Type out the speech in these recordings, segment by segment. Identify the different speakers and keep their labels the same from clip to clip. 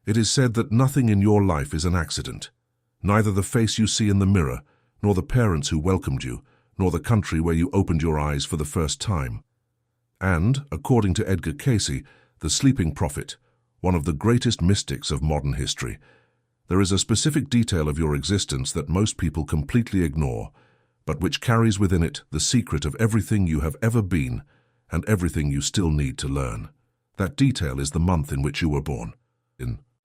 Speaker 1: It is said that nothing in your life is an accident. Neither the face you see in the mirror, nor the parents who welcomed you, nor the country where you opened your eyes for the first time. And, according to Edgar Cayce, the sleeping prophet, one of the greatest mystics of modern history, there is a specific detail of your existence that most people completely ignore, but which carries within it the secret of everything you have ever been and everything you still need to learn. That detail is the month in which you were born.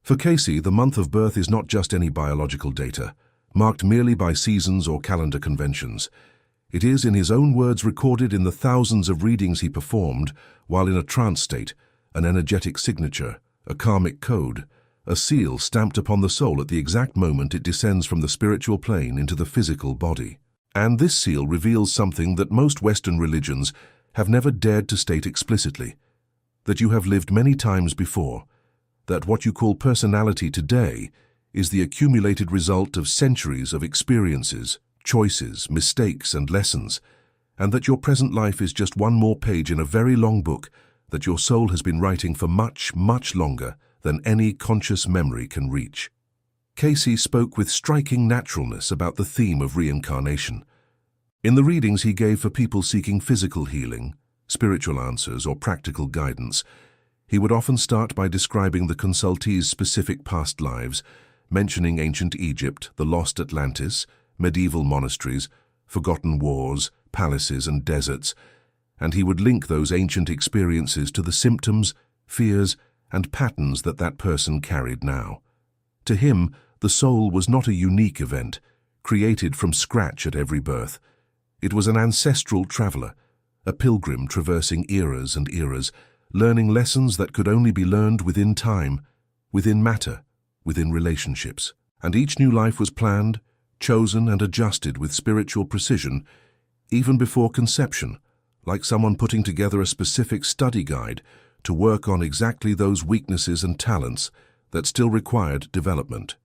Speaker 1: For Cayce, the month of birth is not just any biological data, marked merely by seasons or calendar conventions. It is, in his own words, recorded in the thousands of readings he performed while in a trance state, an energetic signature, a karmic code, a seal stamped upon the soul at the exact moment it descends from the spiritual plane into the physical body. And this seal reveals something that most Western religions have never dared to state explicitly, that you have lived many times before, that what you call personality today is the accumulated result of centuries of experiences, choices, mistakes, and lessons, and that your present life is just one more page in a very long book that your soul has been writing for much, much longer than any conscious memory can reach. Cayce spoke with striking naturalness about the theme of reincarnation. In the readings he gave for people seeking physical healing, spiritual answers, or practical guidance, he would often start by describing the consultee's specific past lives, mentioning ancient Egypt, the lost Atlantis, medieval monasteries, forgotten wars, palaces, and deserts, and he would link those ancient experiences to the symptoms, fears, and patterns that person carried now. To him, the soul was not a unique event, created from scratch at every birth. It was an ancestral traveler, a pilgrim traversing eras and eras, learning lessons that could only be learned within time, within matter, within relationships. And each new life was planned, chosen, and adjusted with spiritual precision, even before conception, like someone putting together a specific study guide to work on exactly those weaknesses and talents that still required development.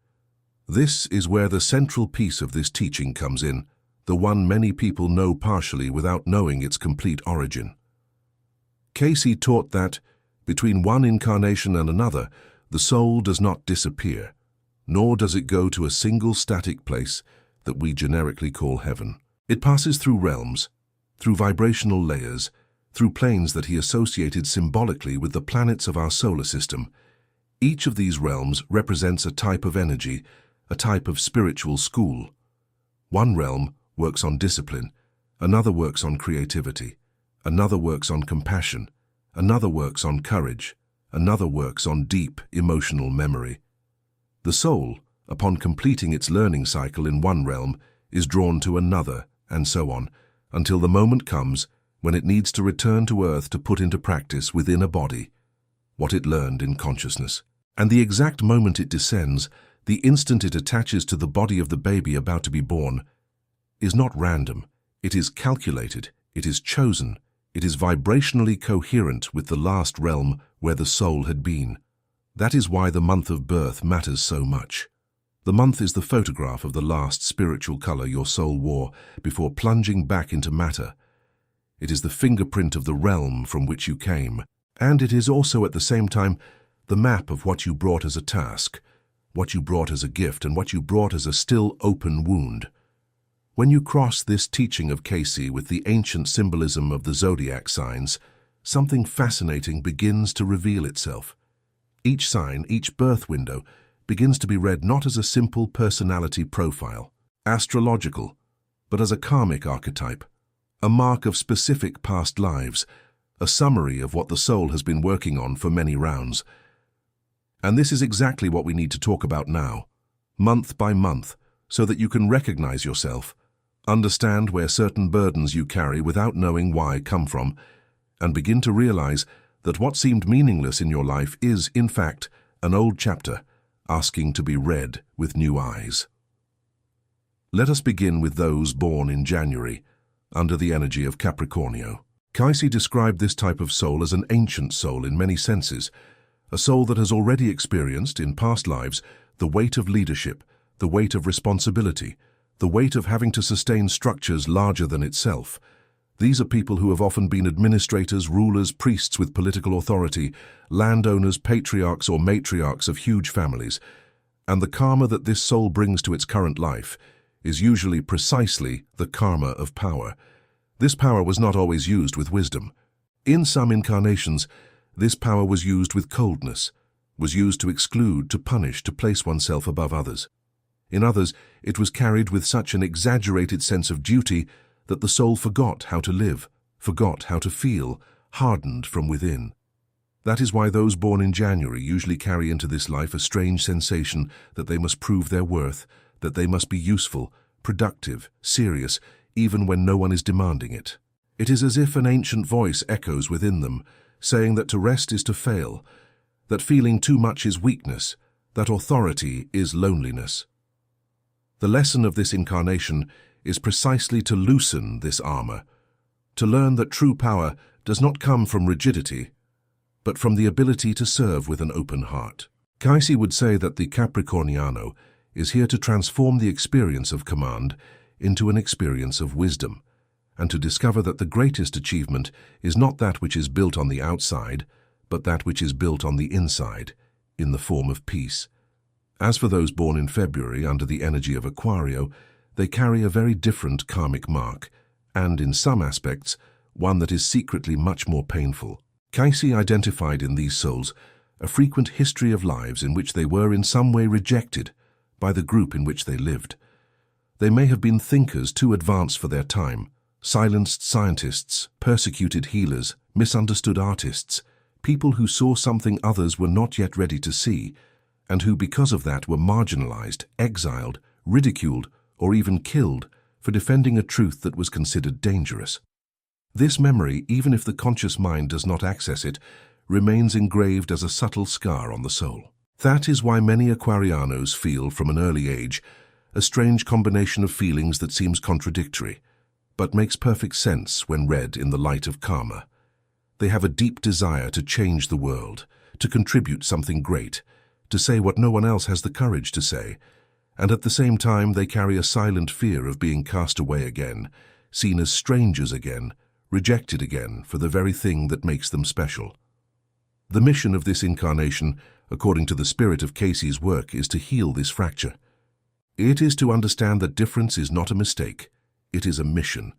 Speaker 1: This is where the central piece of this teaching comes in, the one many people know partially without knowing its complete origin. Cayce taught that, between one incarnation and another, the soul does not disappear, nor does it go to a single static place that we generically call heaven. It passes through realms, through vibrational layers, through planes that he associated symbolically with the planets of our solar system. Each of these realms represents a type of energy, a type of spiritual school. One realm works on discipline, another works on creativity, another works on compassion, another works on courage, another works on deep emotional memory. The soul, upon completing its learning cycle in one realm, is drawn to another, and so on, until the moment comes when it needs to return to Earth to put into practice within a body what it learned in consciousness. And the exact moment it descends, the instant it attaches to the body of the baby about to be born, is not random. It is calculated, it is chosen, it is vibrationally coherent with the last realm where the soul had been. That is why the month of birth matters so much. The month is the photograph of the last spiritual color your soul wore before plunging back into matter. It is the fingerprint of the realm from which you came, and it is also at the same time the map of what you brought as a task, what you brought as a gift, and what you brought as a still open wound. When you cross this teaching of Cayce with the ancient symbolism of the zodiac signs, something fascinating begins to reveal itself. Each sign, each birth window, begins to be read not as a simple personality profile, astrological, but as a karmic archetype, a mark of specific past lives, a summary of what the soul has been working on for many rounds. And this is exactly what we need to talk about now, month by month, so that you can recognize yourself, understand where certain burdens you carry without knowing why come from, and begin to realize that what seemed meaningless in your life is, in fact, an old chapter asking to be read with new eyes. Let us begin with those born in January, under the energy of Capricornio. Cayce described this type of soul as an ancient soul in many senses, a soul that has already experienced, in past lives, the weight of leadership, the weight of responsibility, the weight of having to sustain structures larger than itself, These are people who have often been administrators, rulers, priests with political authority, landowners, patriarchs or matriarchs of huge families, and the karma that this soul brings to its current life is usually precisely the karma of power. This power was not always used with wisdom. In some incarnations, this power was used with coldness, was used to exclude, to punish, to place oneself above others. In others, it was carried with such an exaggerated sense of duty that the soul forgot how to live, forgot how to feel, hardened from within. That is why those born in January usually carry into this life a strange sensation that they must prove their worth, that they must be useful, productive, serious, even when no one is demanding it. It is as if an ancient voice echoes within them, saying that to rest is to fail, that feeling too much is weakness, that authority is loneliness. The lesson of this incarnation is precisely to loosen this armor, to learn that true power does not come from rigidity, but from the ability to serve with an open heart. Cayce would say that the Capricorniano is here to transform the experience of command into an experience of wisdom, and to discover that the greatest achievement is not that which is built on the outside, but that which is built on the inside, in the form of peace. As for those born in February under the energy of Aquario, they carry a very different karmic mark, and in some aspects, one that is secretly much more painful. Cayce identified in these souls a frequent history of lives in which they were in some way rejected by the group in which they lived. They may have been thinkers too advanced for their time, silenced scientists, persecuted healers, misunderstood artists, people who saw something others were not yet ready to see, and who because of that were marginalized, exiled, ridiculed, or even killed for defending a truth that was considered dangerous. This memory, even if the conscious mind does not access it, remains engraved as a subtle scar on the soul. That is why many Aquarianos feel from an early age a strange combination of feelings that seems contradictory, but makes perfect sense when read in the light of karma. They have a deep desire to change the world, to contribute something great, to say what no one else has the courage to say, and at the same time they carry a silent fear of being cast away again, seen as strangers again, rejected again for the very thing that makes them special. The mission of this incarnation, according to the spirit of Cayce's work, is to heal this fracture. It is to understand that difference is not a mistake, it is a mission.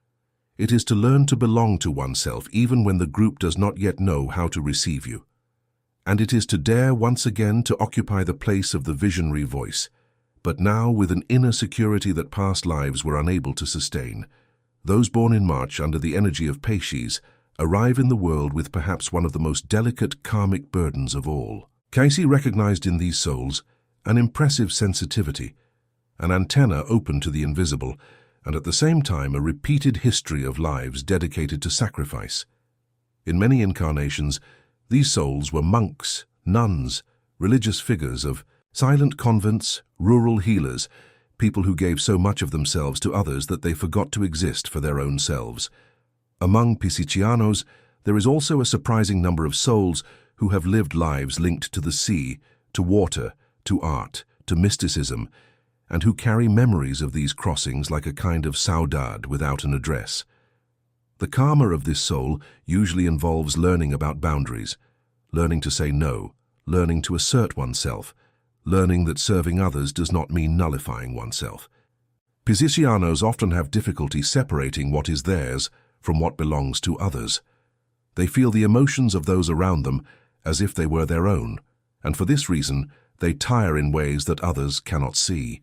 Speaker 1: It is to learn to belong to oneself even when the group does not yet know how to receive you. And it is to dare once again to occupy the place of the visionary voice, but now with an inner security that past lives were unable to sustain. Those born in March under the energy of Pisces arrive in the world with perhaps one of the most delicate karmic burdens of all. Cayce recognized in these souls an impressive sensitivity, an antenna open to the invisible, and at the same time a repeated history of lives dedicated to sacrifice. In many incarnations, these souls were monks, nuns, religious figures of silent convents, rural healers, people who gave so much of themselves to others that they forgot to exist for their own selves. Among Piscianos, there is also a surprising number of souls who have lived lives linked to the sea, to water, to art, to mysticism, and who carry memories of these crossings like a kind of saudade without an address. The karma of this soul usually involves learning about boundaries, learning to say no, learning to assert oneself, learning that serving others does not mean nullifying oneself. Piscianos often have difficulty separating what is theirs from what belongs to others. They feel the emotions of those around them as if they were their own, and for this reason they tire in ways that others cannot see.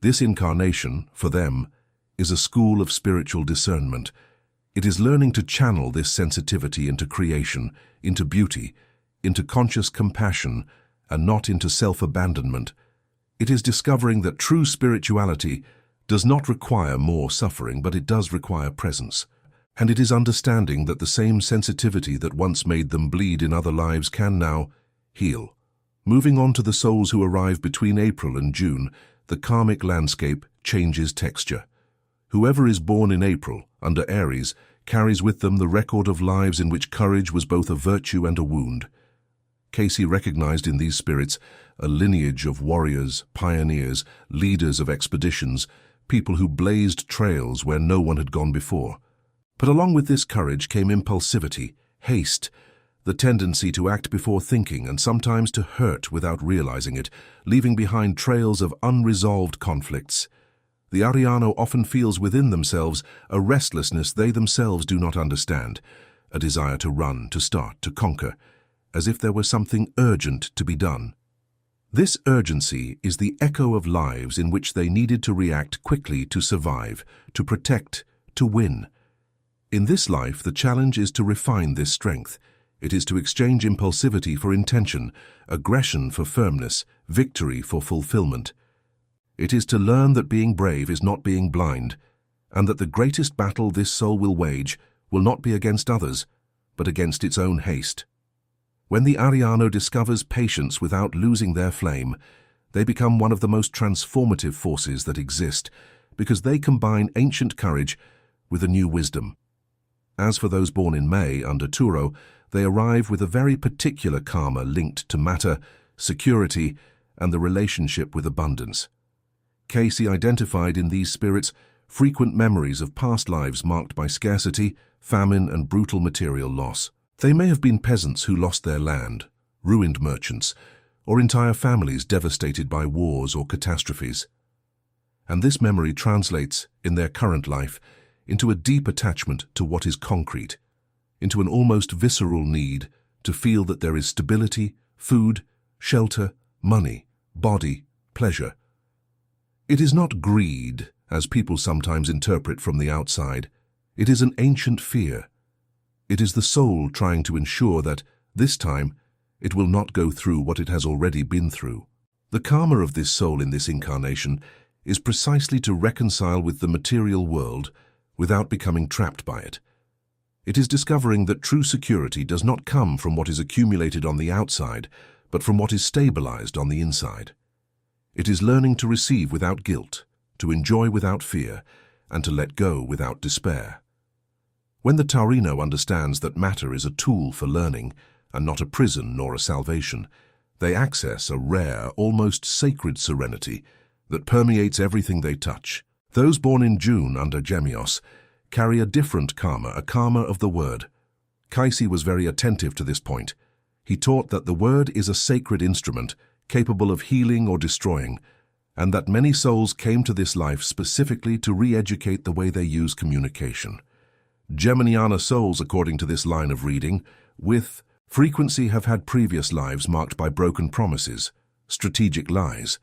Speaker 1: This incarnation, for them, is a school of spiritual discernment. It is learning to channel this sensitivity into creation, into beauty, into conscious compassion, and not into self-abandonment. It is discovering that true spirituality does not require more suffering, but it does require presence. And it is understanding that the same sensitivity that once made them bleed in other lives can now heal. Moving on to the souls who arrive between April and June, the karmic landscape changes texture. Whoever is born in April, under Aries, carries with them the record of lives in which courage was both a virtue and a wound. Cayce recognized in these spirits a lineage of warriors, pioneers, leaders of expeditions, people who blazed trails where no one had gone before. But along with this courage came impulsivity, haste, the tendency to act before thinking and sometimes to hurt without realizing it, leaving behind trails of unresolved conflicts. The Ariano often feels within themselves a restlessness they themselves do not understand, a desire to run, to start, to conquer, as if there were something urgent to be done. This urgency is the echo of lives in which they needed to react quickly to survive, to protect, to win. In this life, the challenge is to refine this strength. It is to exchange impulsivity for intention, aggression for firmness, victory for fulfillment. It is to learn that being brave is not being blind, and that the greatest battle this soul will wage will not be against others, but against its own haste. When the Ariano discovers patience without losing their flame, they become one of the most transformative forces that exist, because they combine ancient courage with a new wisdom. As for those born in May under Turo, they arrive with a very particular karma linked to matter, security, and the relationship with abundance. Cayce identified in these spirits frequent memories of past lives marked by scarcity, famine, and brutal material loss. They may have been peasants who lost their land, ruined merchants, or entire families devastated by wars or catastrophes. And this memory translates, in their current life, into a deep attachment to what is concrete, into an almost visceral need to feel that there is stability, food, shelter, money, body, pleasure. It is not greed, as people sometimes interpret from the outside. It is an ancient fear. It is the soul trying to ensure that, this time, it will not go through what it has already been through. The karma of this soul in this incarnation is precisely to reconcile with the material world without becoming trapped by it. It is discovering that true security does not come from what is accumulated on the outside, but from what is stabilized on the inside. It is learning to receive without guilt, to enjoy without fear, and to let go without despair. When the Taurino understands that matter is a tool for learning, and not a prison nor a salvation, they access a rare, almost sacred serenity that permeates everything they touch. Those born in June under Gemios carry a different karma, a karma of the word. Cayce was very attentive to this point. He taught that the word is a sacred instrument, capable of healing or destroying, and that many souls came to this life specifically to re-educate the way they use communication. Geminiana souls, according to this line of reading, with frequency have had previous lives marked by broken promises, strategic lies,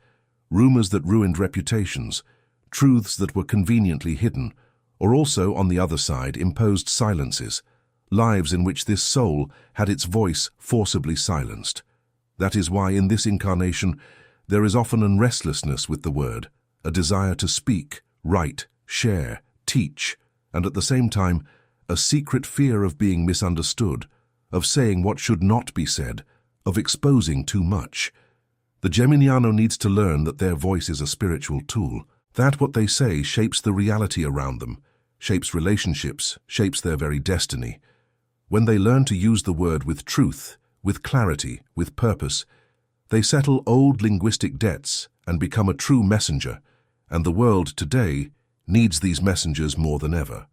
Speaker 1: rumors that ruined reputations, truths that were conveniently hidden, or also, on the other side, imposed silences, lives in which this soul had its voice forcibly silenced. That is why in this incarnation there is often a restlessness with the word, a desire to speak, write, share, teach, and at the same time a secret fear of being misunderstood, of saying what should not be said, of exposing too much. The Geminiano needs to learn that their voice is a spiritual tool, that what they say shapes the reality around them, shapes relationships, shapes their very destiny. When they learn to use the word with truth, with clarity, with purpose, they settle old linguistic debts and become a true messenger, and the world today needs these messengers more than ever.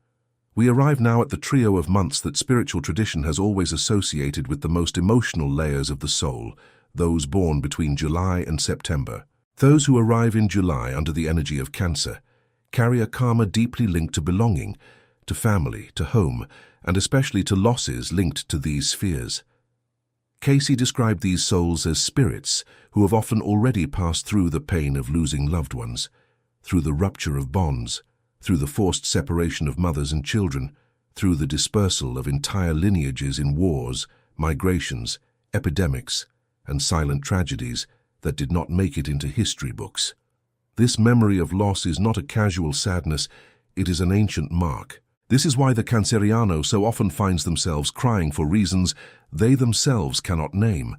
Speaker 1: We arrive now at the trio of months that spiritual tradition has always associated with the most emotional layers of the soul, those born between July and September. Those who arrive in July under the energy of Cancer carry a karma deeply linked to belonging, to family, to home, and especially to losses linked to these spheres. Cayce described these souls as spirits who have often already passed through the pain of losing loved ones, through the rupture of bonds, through the forced separation of mothers and children, through the dispersal of entire lineages in wars, migrations, epidemics, and silent tragedies that did not make it into history books. This memory of loss is not a casual sadness, it is an ancient mark. This is why the Canceriano so often finds themselves crying for reasons they themselves cannot name,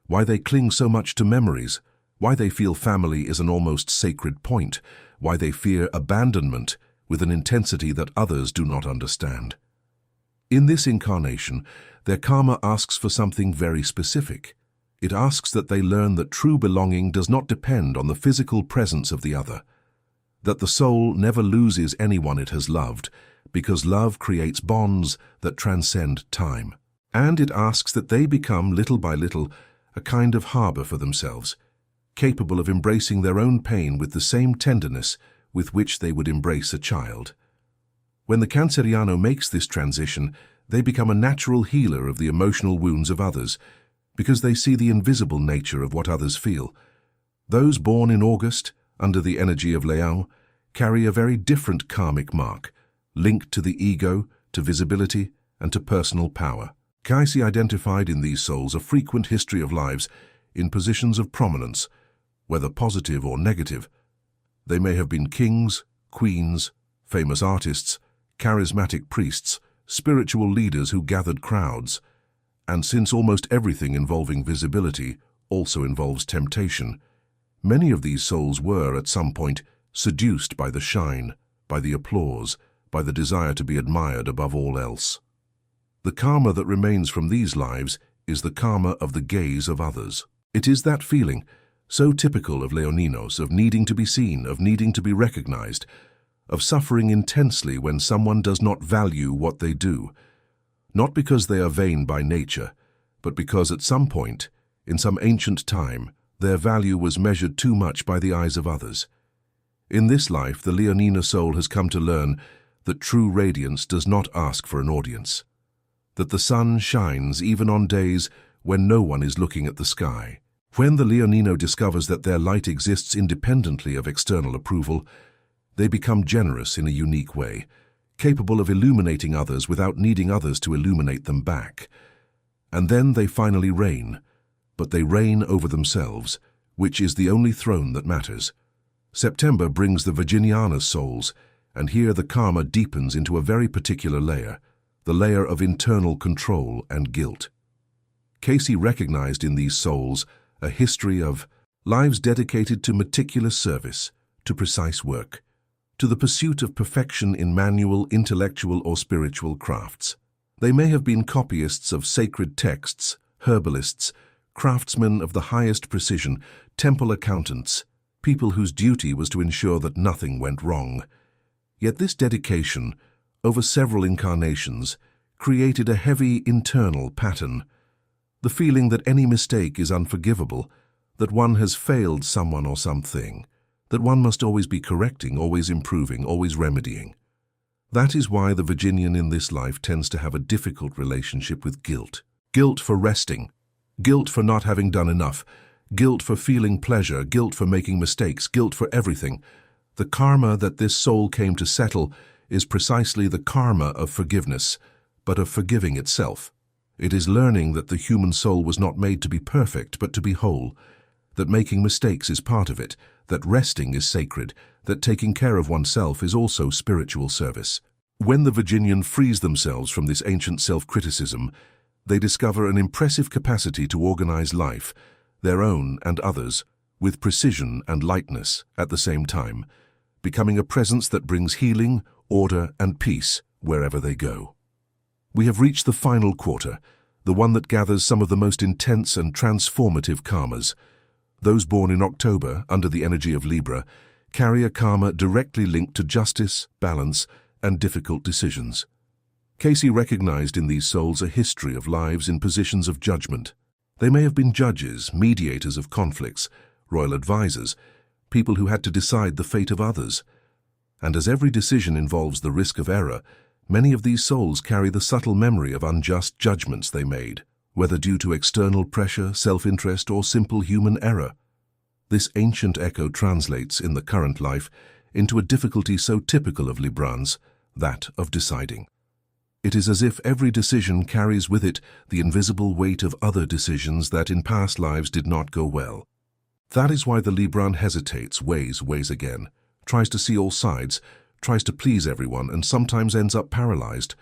Speaker 1: why they cling so much to memories, why they feel family is an almost sacred point, why they fear abandonment with an intensity that others do not understand. In this incarnation, their karma asks for something very specific. It asks that they learn that true belonging does not depend on the physical presence of the other, that the soul never loses anyone it has loved, because love creates bonds that transcend time. And it asks that they become, little by little, a kind of harbor for themselves, capable of embracing their own pain with the same tenderness with which they would embrace a child. When the Canceriano makes this transition, they become a natural healer of the emotional wounds of others, because they see the invisible nature of what others feel. Those born in August, under the energy of Leão, carry a very different karmic mark, linked to the ego, to visibility, and to personal power. Cayce identified in these souls a frequent history of lives in positions of prominence, whether positive or negative. They may have been kings, queens, famous artists, charismatic priests, spiritual leaders who gathered crowds. And since almost everything involving visibility also involves temptation, many of these souls were, at some point, seduced by the shine, by the applause, by the desire to be admired above all else. The karma that remains from these lives is the karma of the gaze of others. It is that feeling, so typical of Leoninos, of needing to be seen, of needing to be recognized, of suffering intensely when someone does not value what they do, not because they are vain by nature, but because at some point, in some ancient time, their value was measured too much by the eyes of others. In this life, the Leonina soul has come to learn that true radiance does not ask for an audience, that the sun shines even on days when no one is looking at the sky. When the Leonino discovers that their light exists independently of external approval, they become generous in a unique way, capable of illuminating others without needing others to illuminate them back. And then they finally reign, but they reign over themselves, which is the only throne that matters. September brings the Virginiana souls, and here the karma deepens into a very particular layer, the layer of internal control and guilt. Cayce recognized in these souls a history of lives dedicated to meticulous service, to precise work, to the pursuit of perfection in manual, intellectual, or spiritual crafts. They may have been copyists of sacred texts, herbalists, craftsmen of the highest precision, temple accountants, people whose duty was to ensure that nothing went wrong. Yet this dedication, over several incarnations, created a heavy internal pattern, the feeling that any mistake is unforgivable, that one has failed someone or something, that one must always be correcting, always improving, always remedying. That is why the Virginian in this life tends to have a difficult relationship with guilt. Guilt for resting, guilt for not having done enough, guilt for feeling pleasure, guilt for making mistakes, guilt for everything. The karma that this soul came to settle is precisely the karma of forgiveness, but of forgiving itself. It is learning that the human soul was not made to be perfect, but to be whole, that making mistakes is part of it, that resting is sacred, that taking care of oneself is also spiritual service. When the Virginian frees themselves from this ancient self-criticism, they discover an impressive capacity to organize life, their own and others, with precision and lightness at the same time, becoming a presence that brings healing, order, and peace wherever they go. We have reached the final quarter, the one that gathers some of the most intense and transformative karmas. Those born in October, under the energy of Libra, carry a karma directly linked to justice, balance, and difficult decisions. Cayce recognized in these souls a history of lives in positions of judgment. They may have been judges, mediators of conflicts, royal advisors, people who had to decide the fate of others. And as every decision involves the risk of error, many of these souls carry the subtle memory of unjust judgments they made, whether due to external pressure, self-interest, or simple human error. This ancient echo translates, in the current life, into a difficulty so typical of Librans, that of deciding. It is as if every decision carries with it the invisible weight of other decisions that in past lives did not go well. That is why the Libran hesitates, weighs again, tries to see all sides, tries to please everyone, and sometimes ends up paralyzed.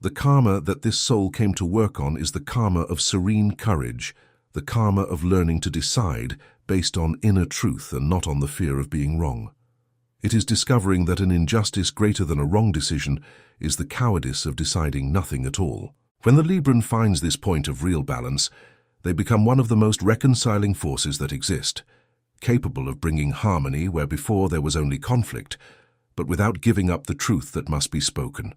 Speaker 1: The karma that this soul came to work on is the karma of serene courage, the karma of learning to decide based on inner truth and not on the fear of being wrong. It is discovering that an injustice greater than a wrong decision is the cowardice of deciding nothing at all. When the Libran finds this point of real balance, they become one of the most reconciling forces that exist, capable of bringing harmony where before there was only conflict, but without giving up the truth that must be spoken.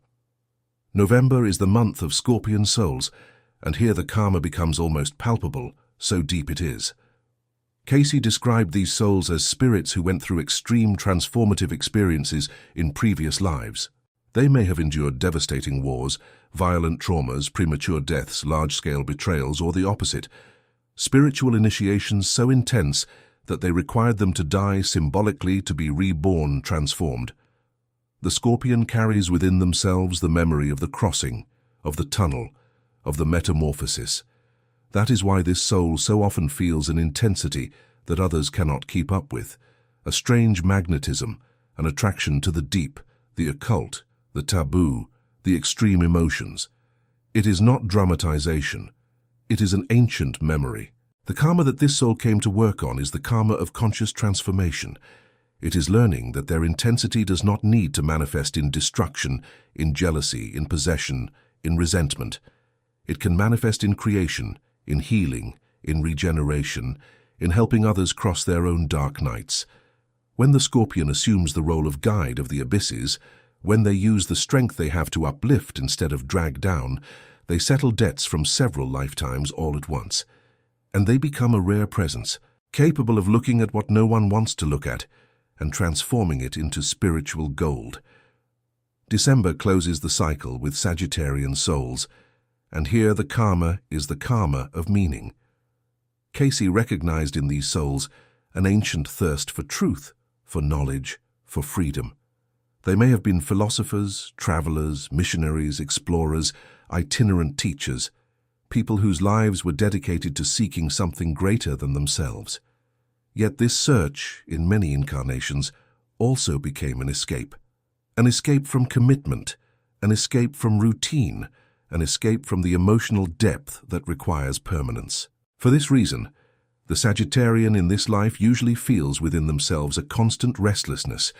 Speaker 1: November is the month of Scorpion souls, and here the karma becomes almost palpable, so deep it is. Cayce described these souls as spirits who went through extreme transformative experiences in previous lives. They may have endured devastating wars, violent traumas, premature deaths, large-scale betrayals, or the opposite. Spiritual initiations so intense that they required them to die symbolically to be reborn, transformed. The Scorpion carries within themselves the memory of the crossing, of the tunnel, of the metamorphosis. That is why this soul so often feels an intensity that others cannot keep up with, a strange magnetism, an attraction to the deep, the occult, the taboo, the extreme emotions. It is not dramatization. It is an ancient memory. The karma that this soul came to work on is the karma of conscious transformation. It is learning that their intensity does not need to manifest in destruction, in jealousy, in possession, in resentment. It can manifest in creation, in healing, in regeneration, in helping others cross their own dark nights. When the Scorpion assumes the role of guide of the abysses, when they use the strength they have to uplift instead of drag down, they settle debts from several lifetimes all at once. And they become a rare presence, capable of looking at what no one wants to look at and transforming it into spiritual gold. December closes the cycle with Sagittarian souls, and here the karma is the karma of meaning. Cayce recognized in these souls an ancient thirst for truth, for knowledge, for freedom. They may have been philosophers, travelers, missionaries, explorers, itinerant teachers, people whose lives were dedicated to seeking something greater than themselves. Yet this search, in many incarnations, also became an escape from commitment, an escape from routine, an escape from the emotional depth that requires permanence. For this reason, the Sagittarian in this life usually feels within themselves a constant restlessness,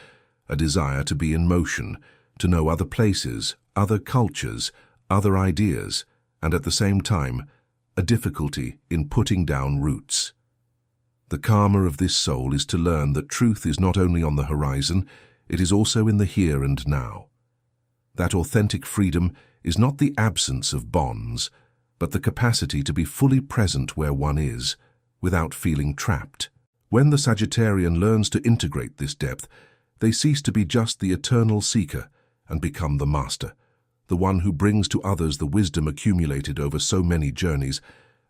Speaker 1: a desire to be in motion, to know other places, other cultures, other ideas, and at the same time, a difficulty in putting down roots. The karma of this soul is to learn that truth is not only on the horizon, it is also in the here and now. That authentic freedom is not the absence of bonds, but the capacity to be fully present where one is, without feeling trapped. When the Sagittarian learns to integrate this depth, they cease to be just the eternal seeker and become the master, the one who brings to others the wisdom accumulated over so many journeys,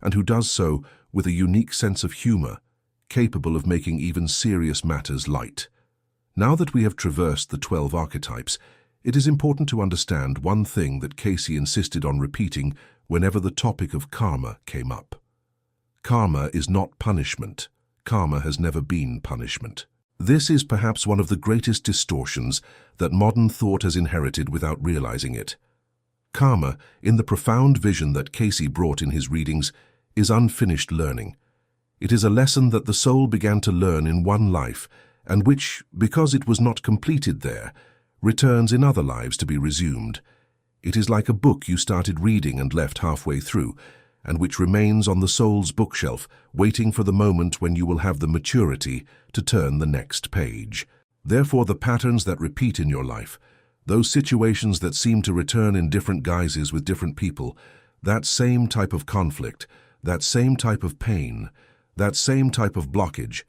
Speaker 1: and who does so with a unique sense of humor, capable of making even serious matters light. Now that we have traversed the 12 archetypes, it is important to understand one thing that Cayce insisted on repeating whenever the topic of karma came up. Karma is not punishment. Karma has never been punishment. This is perhaps one of the greatest distortions that modern thought has inherited without realizing it. Karma, in the profound vision that Cayce brought in his readings, is unfinished learning. It is a lesson that the soul began to learn in one life, and which, because it was not completed there, returns in other lives to be resumed. It is like a book you started reading and left halfway through, and which remains on the soul's bookshelf, waiting for the moment when you will have the maturity to turn the next page. Therefore, the patterns that repeat in your life, those situations that seem to return in different guises with different people, that same type of conflict, that same type of pain, that same type of blockage,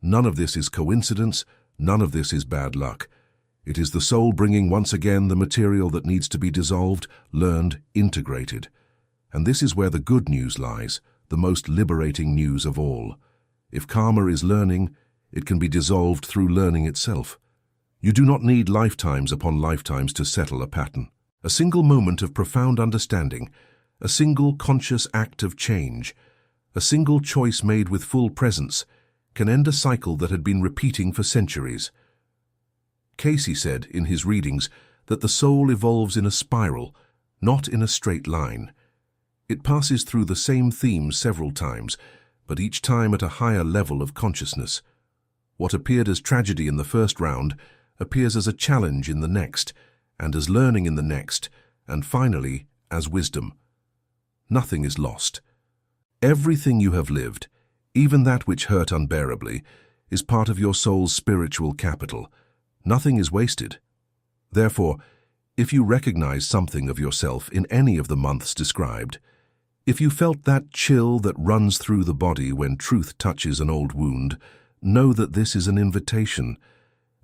Speaker 1: none of this is coincidence, none of this is bad luck. It is the soul bringing once again the material that needs to be dissolved, learned, integrated. And this is where the good news lies, the most liberating news of all. If karma is learning, it can be dissolved through learning itself. You do not need lifetimes upon lifetimes to settle a pattern. A single moment of profound understanding, a single conscious act of change, a single choice made with full presence, can end a cycle that had been repeating for centuries. Cayce said in his readings that the soul evolves in a spiral, not in a straight line. It passes through the same themes several times, but each time at a higher level of consciousness. What appeared as tragedy in the first round appears as a challenge in the next, and as learning in the next, and finally as wisdom. Nothing is lost. Everything you have lived, even that which hurt unbearably, is part of your soul's spiritual capital. Nothing is wasted. Therefore, if you recognize something of yourself in any of the months described, if you felt that chill that runs through the body when truth touches an old wound, know that this is an invitation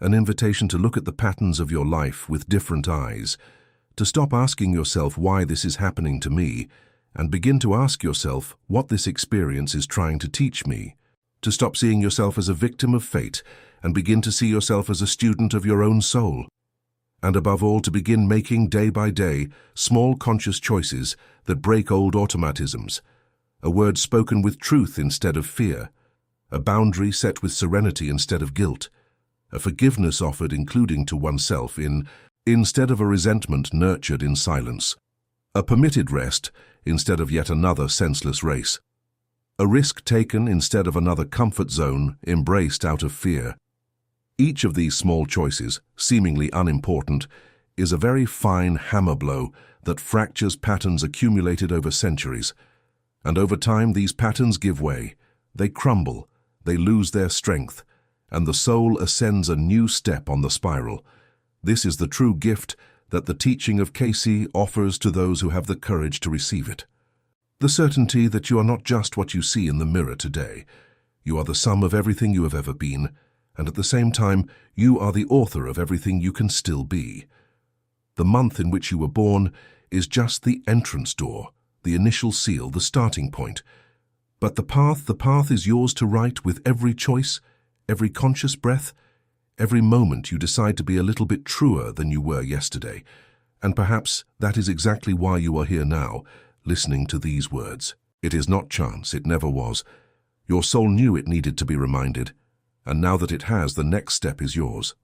Speaker 1: to look at the patterns of your life with different eyes, to stop asking yourself why this is happening to me, and begin to ask yourself what this experience is trying to teach me, to stop seeing yourself as a victim of fate and begin to see yourself as a student of your own soul, and above all to begin making day by day small conscious choices that break old automatisms, a word spoken with truth instead of fear, a boundary set with serenity instead of guilt, a forgiveness offered including to oneself instead of a resentment nurtured in silence, a permitted rest instead of yet another senseless race, a risk taken instead of another comfort zone embraced out of fear. Each of these small choices, seemingly unimportant, is a very fine hammer blow that fractures patterns accumulated over centuries. And over time these patterns give way, they crumble, they lose their strength, and the soul ascends a new step on the spiral. This is the true gift that the teaching of Cayce offers to those who have the courage to receive it. The certainty that you are not just what you see in the mirror today. You are the sum of everything you have ever been, and at the same time, you are the author of everything you can still be. The month in which you were born is just the entrance door, the initial seal, the starting point. But the path is yours to write with every choice, every conscious breath, every moment you decide to be a little bit truer than you were yesterday. And perhaps that is exactly why you are here now, listening to these words. It is not chance, it never was. Your soul knew it needed to be reminded, and now that it has, the next step is yours.